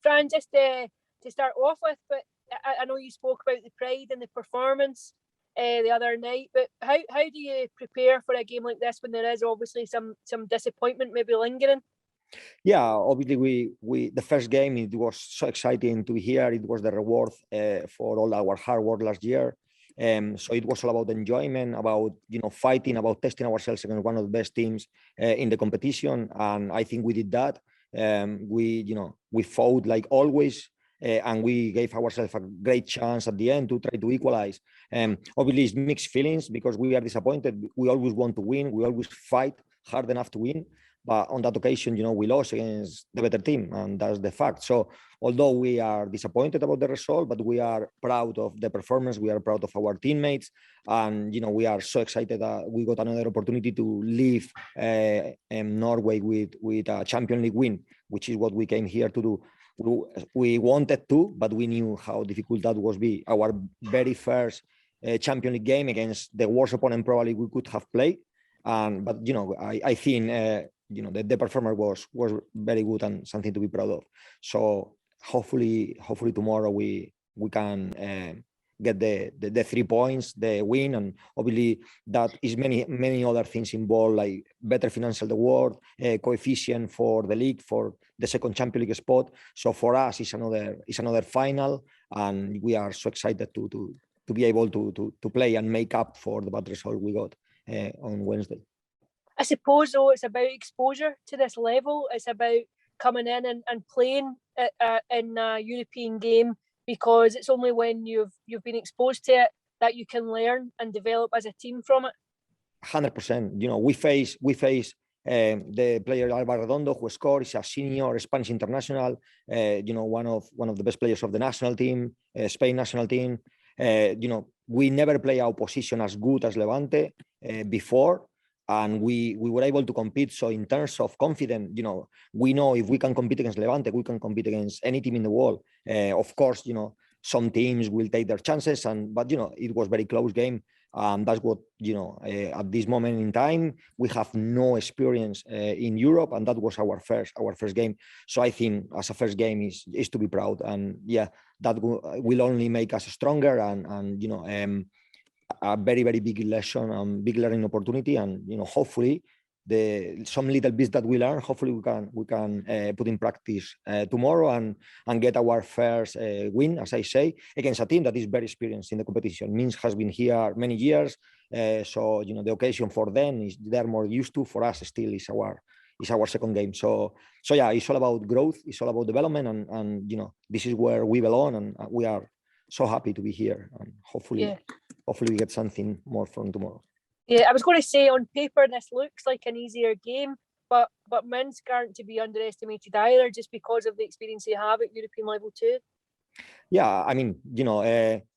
Fran, just to start off with, but I know you spoke about the pride and the performance the other night, but how do you prepare for a game like this when there is obviously some disappointment maybe lingering? Yeah, obviously we the first game, it was so exciting to be here. It was the reward for all our hard work last year. So it was all about enjoyment, about fighting, about testing ourselves against one of the best teams in the competition, and I think we did that. We fought like always, and we gave ourselves a great chance at the end to try to equalize. Obviously, it's mixed feelings because we are disappointed. We always want to win. We always fight hard enough to win. But on that occasion, we lost against the better team, and that's the fact. So although we are disappointed about the result, but we are proud of the performance, we are proud of our teammates, and we are so excited that we got another opportunity to leave Norway with a Champions League win, which is what we came here to do. We wanted to, but we knew how difficult that was be. Our very first Champions League game against the worst opponent probably we could have played. But I think the performance was very good and something to be proud of. So hopefully tomorrow we can get the 3 points, the win, and obviously that is many other things involved, like better financial reward, coefficient for the league for the second Champions League spot. So for us, it's another final, and we are so excited to be able to play and make up for the bad result we got on Wednesday. I suppose, though, it's about exposure to this level. It's about coming in and playing in a European game, because it's only when you've been exposed to it that you can learn and develop as a team from it. 100%. We face the player Alba Redondo, who scored, is a senior Spanish international. One of the best players of the national team, Spain national team. We never play our position as good as Levante before. And we were able to compete. So in terms of confidence, we know if we can compete against Levante, we can compete against any team in the world. Of course, some teams will take their chances, but it was very close game. That's what, at this moment in time, we have no experience in Europe, and that was our first game. So I think as a first game is to be proud, and yeah, that will only make us stronger, and a very, very big lesson, big learning opportunity, and hopefully some little bits that we learn, hopefully we can put in practice tomorrow and get our first win, as I say, against a team that is very experienced in the competition. Minsk has been here many years, so the occasion for them is they're more used to. For us, still is our second game. So yeah, it's all about growth, it's all about development, and this is where we belong, and we are so happy to be here, and hopefully we get something more from tomorrow. Yeah, I was going to say, on paper this looks like an easier game, but Minsk aren't to be underestimated either, just because of the experience they have at European level too. Yeah, I mean,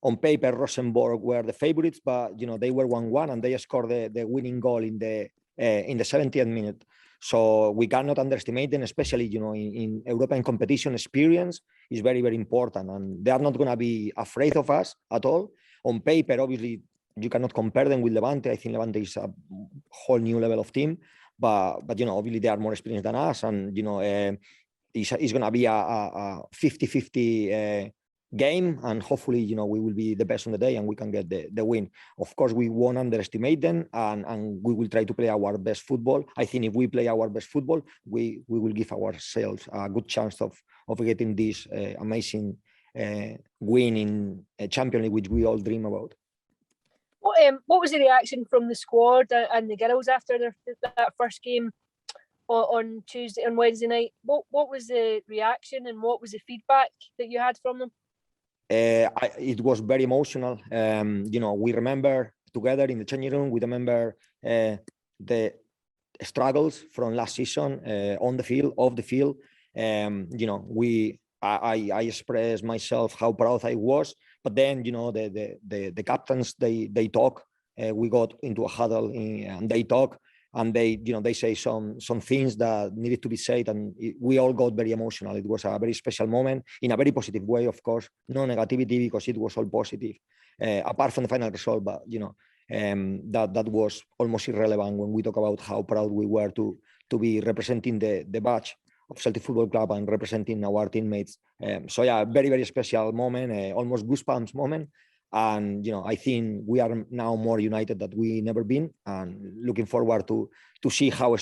on paper Rosenborg were the favorites, but they were 1-1, and they scored the winning goal in the 70th minute. So we cannot underestimate them, especially in European competition. Experience is very, very important, and they are not going to be afraid of us at all. On paper, obviously, you cannot compare them with Levante. I think Levante is a whole new level of team, but obviously they are more experienced than us, and it's going to be a 50-50 game, and hopefully we will be the best on the day and we can get the win. Of course, we won't underestimate them, and we will try to play our best football. I think if we play our best football, we will give ourselves a good chance of getting this amazing win in a Champions League, which we all dream about. What was the reaction from the squad and the girls after that first game on Wednesday night? What was the reaction, and what was the feedback that you had from them? It was very emotional. We remember together in the changing room. We remember the struggles from last season on the field, off the field. I expressed myself how proud I was, but then the captains they talk. We got into a huddle and they talk, and they say some things that needed to be said, and we all got very emotional. It was a very special moment in a very positive way, of course. No negativity, because it was all positive, apart from the final result. But that was almost irrelevant when we talk about how proud we were to be representing the badge Celtic Football Club and representing our teammates. So yeah, very, very special moment, almost goosebumps moment. And I think we are now more united than we never been, and looking forward to see how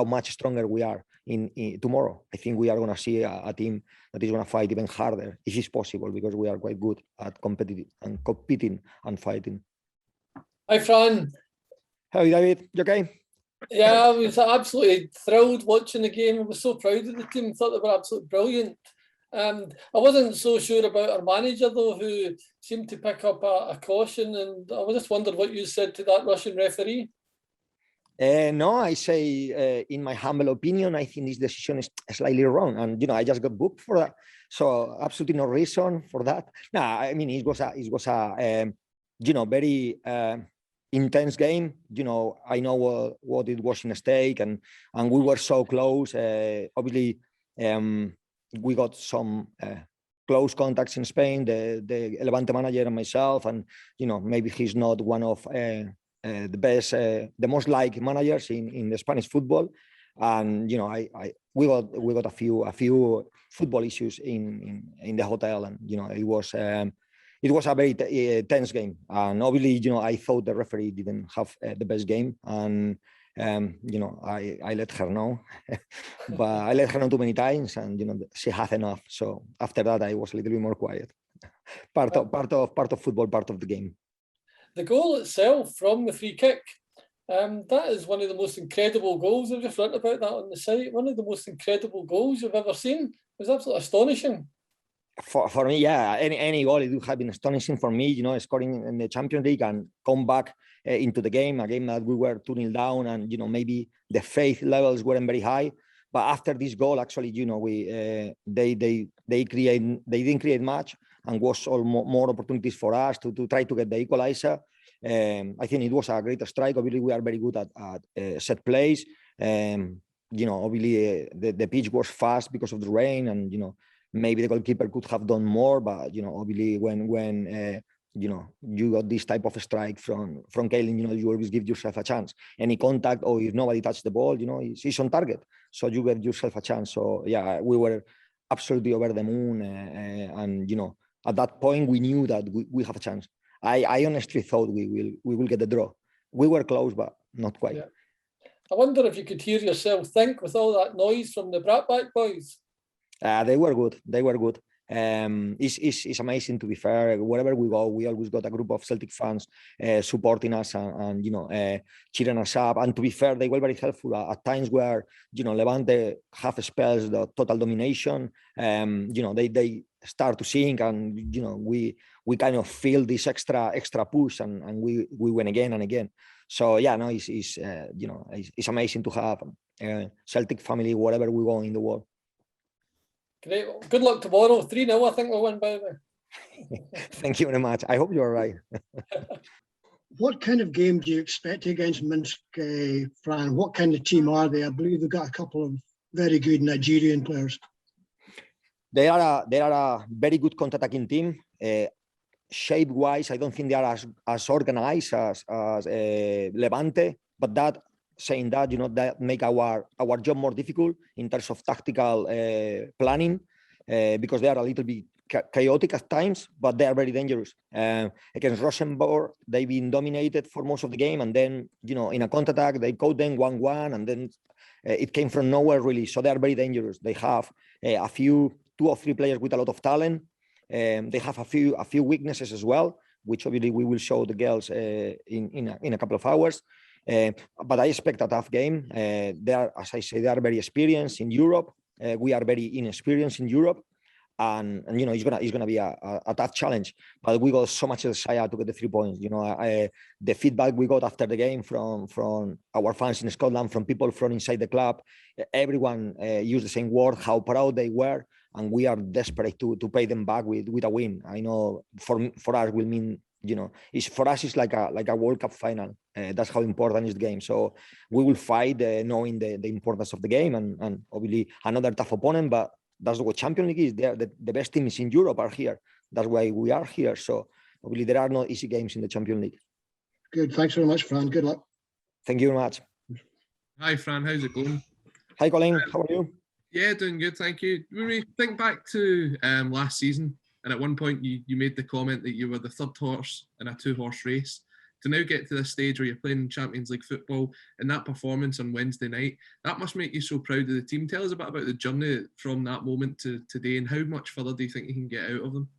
much stronger we are in tomorrow. I think we are going to see a team that is going to fight even harder, if it's possible, because we are quite good at competing and fighting. Hi, Fran. How are you, David? You okay? Yeah, I was absolutely thrilled watching the game. I was so proud of the team. Thought they were absolutely brilliant. I wasn't so sure about our manager, though, who seemed to pick up a caution. And I just wondered what you said to that Russian referee. No, I say, in my humble opinion, I think this decision is slightly wrong. And, I just got booked for that. So absolutely no reason for that. No, I mean, it was a very intense game. I know what it was in stake, and we were so close. Obviously, we got some close contacts in Spain, the Levante manager and myself, and maybe he's not one of the best, the most liked managers in the Spanish football, and we got a few football issues in the hotel, and it was a very tense game, and obviously I thought the referee didn't have the best game, and I let her know, but I let her know too many times, and she had enough. So after that, I was a little bit more quiet. Part of football, part of the game. The goal itself from the free kick, that is one of the most incredible goals. I've just written about that on the site. One of the most incredible goals you've ever seen. It was absolutely astonishing. For me, yeah, any goal it would have been astonishing for me. Scoring in the Champions League and come back into the game, a game that we were 2-0 down, and maybe the faith levels weren't very high. But after this goal, actually, they didn't create much, and was all more opportunities for us to try to get the equalizer. I think it was a great strike. Obviously, we are very good at set plays. Obviously, the pitch was fast because of the rain, and maybe the goalkeeper could have done more. But obviously, when you got this type of strike from Kaelin, you always give yourself a chance. Any contact, or if nobody touched the ball, it's on target, so you give yourself a chance. So yeah, we were absolutely over the moon, and at that point we knew that we have a chance. I honestly thought we will get the draw. We were close, but not quite. Yeah. I wonder if you could hear yourself think with all that noise from the Bratback boys. They were good. It's amazing, to be fair. Wherever we go, we always got a group of Celtic fans supporting us and cheering us up. And to be fair, they were very helpful at times where Levante have spells the total domination. They start to sink, and we kind of feel this extra push, and we win again and again. So yeah, no, it's amazing to have Celtic family wherever we go in the world. Great. Well, good luck tomorrow. 3-0, I think we'll win, by the way. Thank you very much. I hope you're right. What kind of game do you expect against Minsk, Fran? What kind of team are they? I believe they've got a couple of very good Nigerian players. They are a very good counter-attacking team. Shape-wise, I don't think they are as organized as Levante, but saying that, that make our job more difficult in terms of tactical planning, because they are a little bit chaotic at times, but they are very dangerous. Against Rosenborg, they've been dominated for most of the game, and then, in a counter-attack, they caught them 1-1, and then it came from nowhere, really. So they are very dangerous. They have two or three players with a lot of talent. They have a few weaknesses as well, which obviously we will show the girls in a couple of hours. But I expect a tough game. They are, as I say, they are very experienced in Europe. We are very inexperienced in Europe, and it's gonna be a tough challenge. But we got so much desire to get the 3 points. The feedback we got after the game from our fans in Scotland, from people from inside the club, everyone used the same word, how proud they were, and we are desperate to pay them back with a win. I know for us will mean, it's like a World Cup final. That's how important is the game. So we will fight, knowing the importance of the game, and obviously another tough opponent. But that's what Champions League is. The best teams in Europe are here. That's why we are here. So obviously there are no easy games in the Champions League. Good. Thanks very much, Fran. Good luck. Thank you very much. Hi, Fran. How's it going? Hi, Colin. How are you? Yeah, doing good, thank you. When we think back to last season, and at one point you made the comment that you were the third horse in a two-horse race. To now get to this stage where you're playing Champions League football and that performance on Wednesday night, that must make you so proud of the team. Tell us a bit about the journey from that moment to today, and how much further do you think you can get out of them?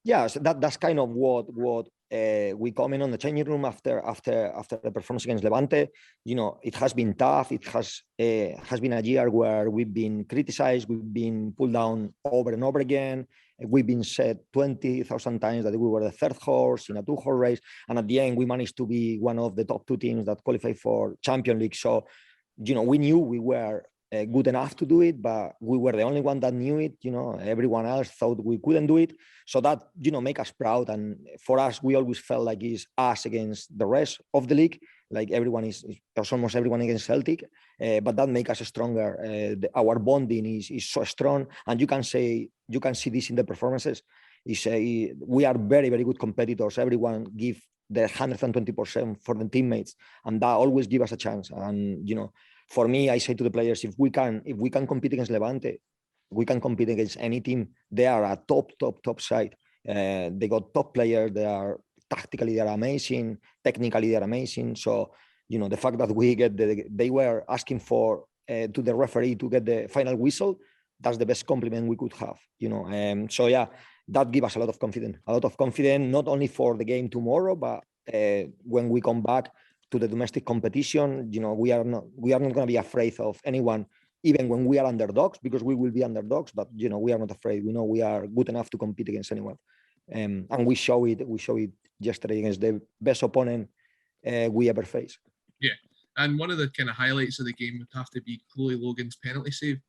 Yeah, so that's kind of what we come in on the changing room after the performance against Levante. You know, it has been tough. It has been a year where we've been criticized, we've been pulled down over and over again. We've been said 20,000 times that we were the third horse in a two-horse race, and at the end we managed to be one of the top two teams that qualify for Champions League. So, you know, we knew we were good enough to do it, but we were the only one that knew it. You know, everyone else thought we couldn't do it. So that, you know, make us proud. And for us, we always felt like it's us against the rest of the league. Like everyone there's almost everyone against Celtic, but that makes us stronger. Our bonding is so strong, and you can see this in the performances. We are very, very good competitors. Everyone give the 120% for the teammates, and that always give us a chance. And, you know, for me, I say to the players, if we can compete against Levante, we can compete against any team. They are a top side. They got top players. Tactically, they're amazing. Technically, they're amazing. So, you know, the fact that they were asking for to the referee to get the final whistle, that's the best compliment we could have. You know, so yeah, that gives us a lot of confidence. Not only for the game tomorrow, but when we come back to the domestic competition. You know, we are not going to be afraid of anyone, even when we are underdogs, because we will be underdogs. But, you know, we are not afraid. We know we are good enough to compete against anyone, and we show it yesterday against the best opponent we ever faced. Yeah, and one of the kind of highlights of the game would have to be Chloe Logan's penalty save.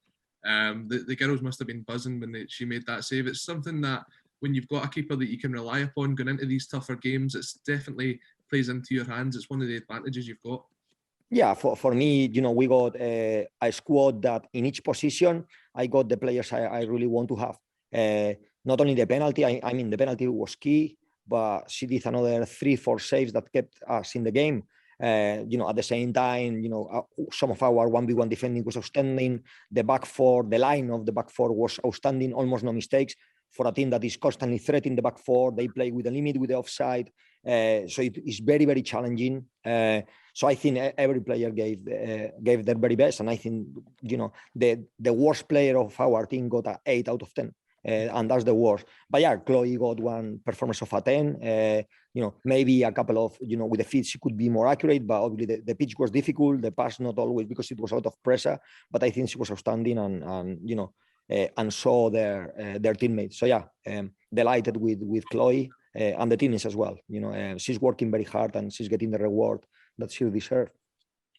The girls must have been buzzing when she made that save. It's something that when you've got a keeper that you can rely upon going into these tougher games, it's definitely plays into your hands. It's one of the advantages you've got. Yeah, for me, you know, we got a squad that in each position, I got the players I really want to have. Not only the penalty, I mean, the penalty was key, but she did another 3-4 saves that kept us in the game. You know, at the same time, you know, some of our 1v1 defending was outstanding. The back four, the line of the back four was outstanding, almost no mistakes. For a team that is constantly threatening the back four, they play with the limit, with the offside. So it is very, very challenging. So I think every player gave their very best. And I think, you know, the worst player of our team got an 8 out of 10. And that's the worst. But yeah, Chloe got one performance of a 10. You know, maybe a couple of, you know, with the feet she could be more accurate, but obviously the pitch was difficult. The pass not always, because it was a lot of pressure. But I think she was outstanding, and you know, and saw their teammates. So yeah, delighted with Chloe and the teammates as well. You know, she's working very hard and she's getting the reward that she deserves.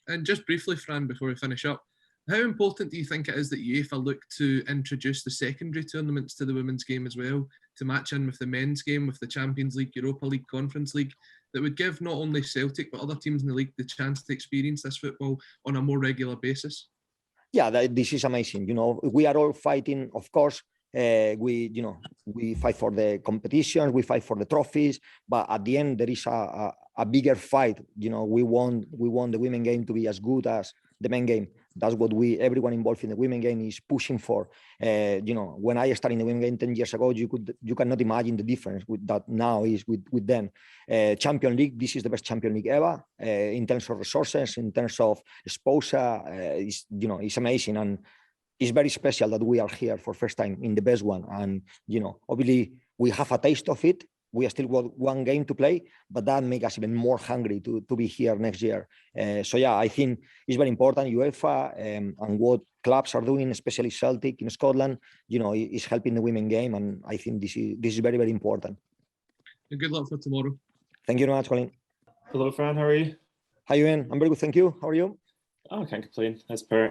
And just briefly, Fran, before we finish up, how important do you think it is that UEFA look to introduce the secondary tournaments to the women's game as well, to match in with the men's game, with the Champions League, Europa League, Conference League, that would give not only Celtic but other teams in the league the chance to experience this football on a more regular basis? Yeah, this is amazing. You know, we are all fighting, of course. We fight for the competition, we fight for the trophies, but at the end there is a bigger fight. You know, we want the women game to be as good as the men game. That's what everyone involved in the women game is pushing for. You know, when I started in the women game 10 years ago, you cannot imagine the difference with that now is with them. Champions League, this is the best Champions League ever in terms of resources, in terms of exposure. It's amazing, and it's very special that we are here for first time in the best one. And, you know, obviously we have a taste of it. We are still got one game to play, but that makes us even more hungry to be here next year. So yeah, I think it's very important. UEFA and what clubs are doing, especially Celtic in Scotland, you know, is helping the women game. And I think this is very, very important. And good luck for tomorrow. Thank you very much, Colin. Hello, Fran. How are you? Hi, Ewan. I'm very good. Thank you. How are you? Oh, I can't complain. That's per.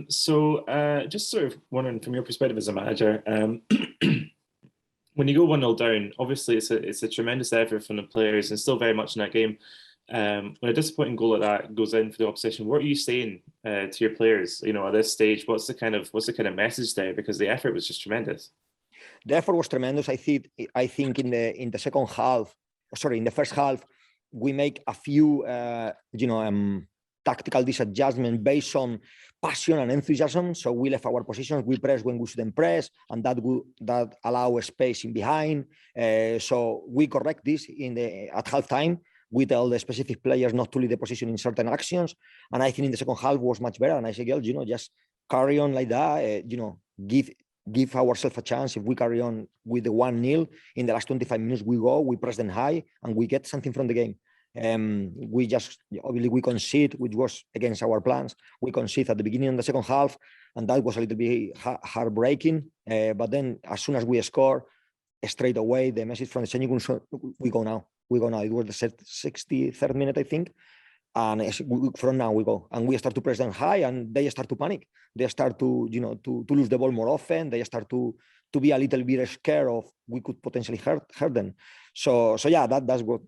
So just sort of wondering from your perspective as a manager, when you go 1-0 down, obviously it's a tremendous effort from the players and still very much in that game. When a disappointing goal like that goes in for the opposition, what are you saying to your players? You know, at this stage, what's the kind of message there? Because the effort was just tremendous. The effort was tremendous. I think in the second half, in the first half, we make a few tactical disadjustment based on passion and enthusiasm. So we left our positions, we pressed when we shouldn't press, and that allow space in behind. So we correct this at halftime. We tell the specific players not to leave the position in certain actions. And I think in the second half was much better. And I say, girls, just carry on like that, give ourselves a chance. If we carry on with the 1-0 in the last 25 minutes, we press them high, and we get something from the game. We concede, which was against our plans. We concede at the beginning of the second half, and that was a little bit heartbreaking. But then as soon as we score, straight away, the message from the changing room, we go now. It was the 63rd minute, I think. And from now we go, and we start to press them high, and they start to panic. They start to, to lose the ball more often. They start to be a little bit scared of we could potentially hurt them. So yeah, that's what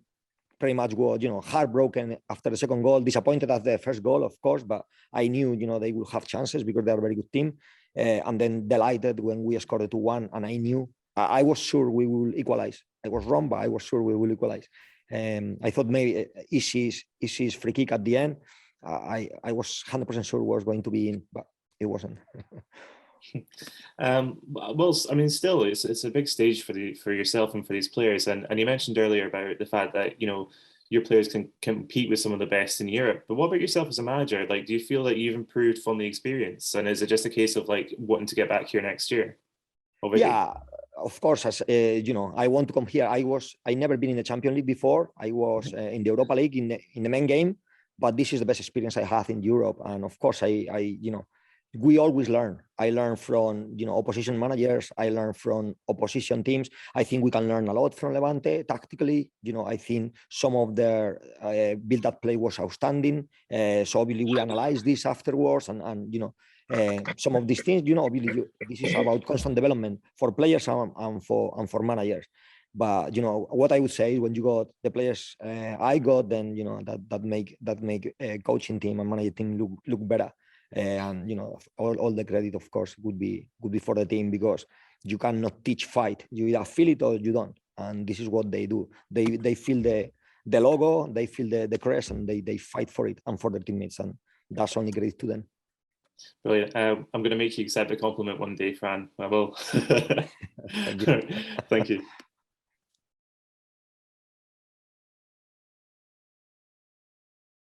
pretty much what, heartbroken after the second goal, disappointed at the first goal, of course, but I knew, they will have chances because they're a very good team. And then delighted when we scored the 2-1, and I knew, I was sure we will equalize. I was wrong, but I was sure we will equalize. I thought maybe Ishi's free kick at the end, I was 100% sure was going to be in, but it wasn't. Well, I mean, still, it's a big stage for yourself and for these players. And you mentioned earlier about the fact that your players can compete with some of the best in Europe. But what about yourself as a manager? Like, do you feel that you've improved from the experience? And is it just a case of like wanting to get back here next year? Already? Yeah. Of course, as I want to come here. I never been in the Champions League before. I was in the Europa League in the main game, but this is the best experience I had in Europe. And of course, we always learn. I learn from opposition managers. I learn from opposition teams. I think we can learn a lot from Levante tactically. I think some of their build-up play was outstanding. So obviously we analyze this afterwards, and some of these things, this is about constant development for players and for managers. But what I would say is when you got the players I got, then that make a coaching team and managing team look better. And all the credit, of course, would be for the team, because you cannot teach fight. You either feel it or you don't. And this is what they do. They feel the logo, they feel the crest, and they fight for it and for their teammates, and that's only credit to them. Brilliant. I'm going to make you accept a compliment one day, Fran. I will. Thank you. Thank you.